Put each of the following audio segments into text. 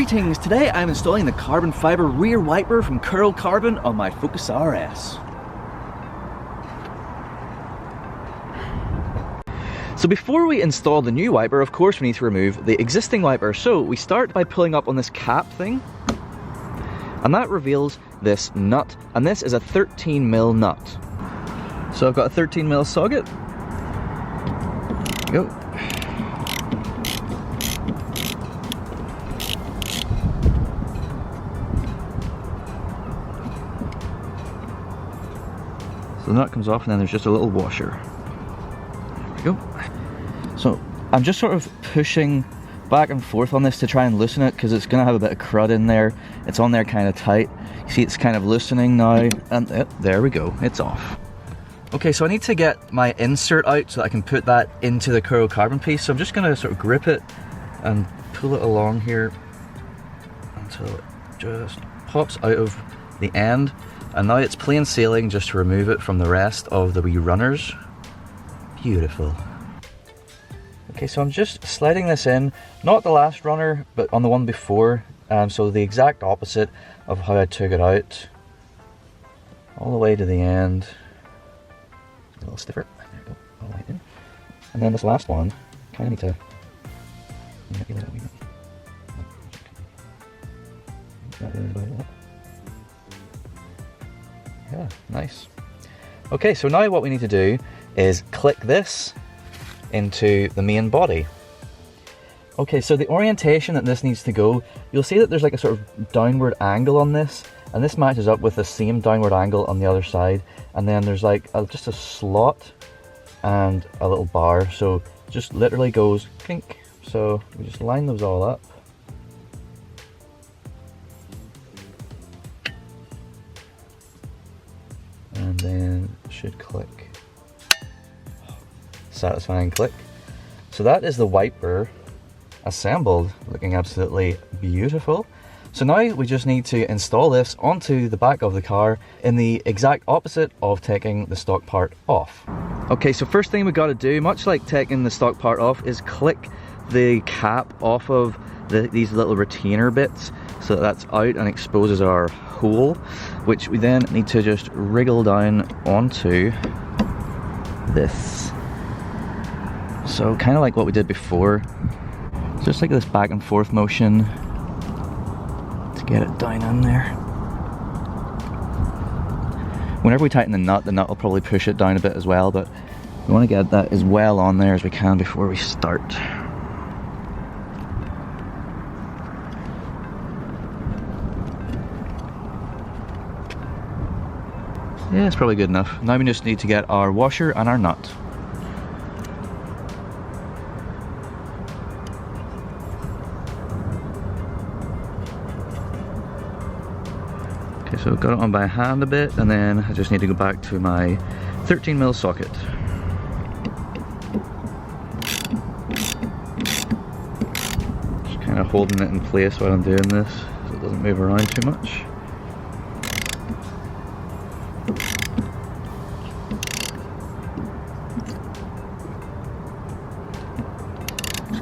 Greetings! Today I'm installing the carbon fibre rear wiper from Curl Carbon on my Focus RS. So before we install the new wiper, of course we need to remove the existing wiper. So we start by pulling up on this cap thing, and that reveals this nut, and this is a 13mm nut. So I've got a 13mm socket. There we go. So the nut comes off and then there's just a little washer. There we go. So I'm just sort of pushing back and forth on this to try and loosen it because it's going to have a bit of crud in there. It's on there kind of tight. You see it's kind of loosening now, and there we go, it's off. Okay, so I need to get my insert out so that I can put that into the Curl Carbon piece. So I'm just going to sort of grip it and pull it along here until it just pops out of the end. And now it's plain sailing just to remove it from the rest of the wee runners. Beautiful. Okay, so I'm just sliding this in, not the last runner, but on the one before. So the exact opposite of how I took it out. All the way to the end. A little stiffer. There we go. All the way in. And then this last one, kind of need to manipulate it a wee bit. Yeah, nice. Okay, so now what we need to do is click this into the main body. Okay, so the orientation that this needs to go, you'll see that there's like a sort of downward angle on this, and this matches up with the same downward angle on the other side, and then there's like just a slot and a little bar, so it just literally goes clink. So we just line those all up. And then it should click. Satisfying click. So that is the wiper assembled, looking absolutely beautiful. So now we just need to install this onto the back of the car in the exact opposite of taking the stock part off. Okay, so first thing we got to do, much like taking the stock part off, is click the cap off of these little retainer bits so that's out and exposes our hole, which we then need to just wriggle down onto this. So kind of like what we did before, just like this back and forth motion to get it down in there. Whenever we tighten the nut will probably push it down a bit as well, but we want to get that as well on there as we can before we start. Yeah, it's probably good enough. Now we just need to get our washer and our nut. Okay, so I've got it on by hand a bit, and then I just need to go back to my 13mm socket. Just kind of holding it in place while I'm doing this so it doesn't move around too much.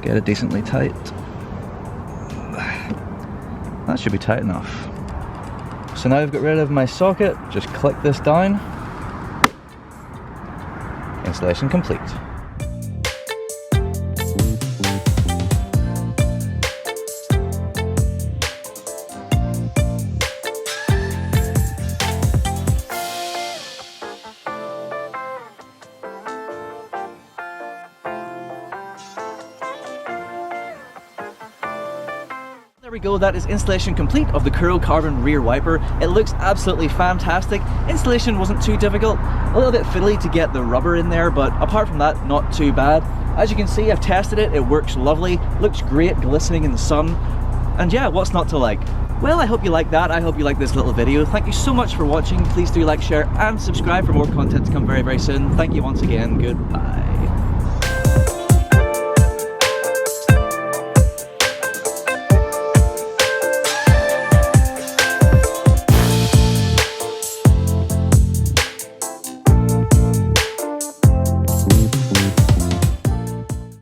Get it decently tight. That should be tight enough. So now I've got rid of my socket, just click this down. Installation complete. There we go, that is installation complete of the Curl Carbon rear wiper. It looks absolutely fantastic. Installation wasn't too difficult, a little bit fiddly to get the rubber in there, but apart from that, not too bad. As you can see, I've tested it, it works lovely, looks great glistening in the sun, and yeah, what's not to like? Well, I hope you like that, I hope you like this little video. Thank you so much for watching, please do like, share and subscribe for more content to come very, very soon. Thank you once again, goodbye.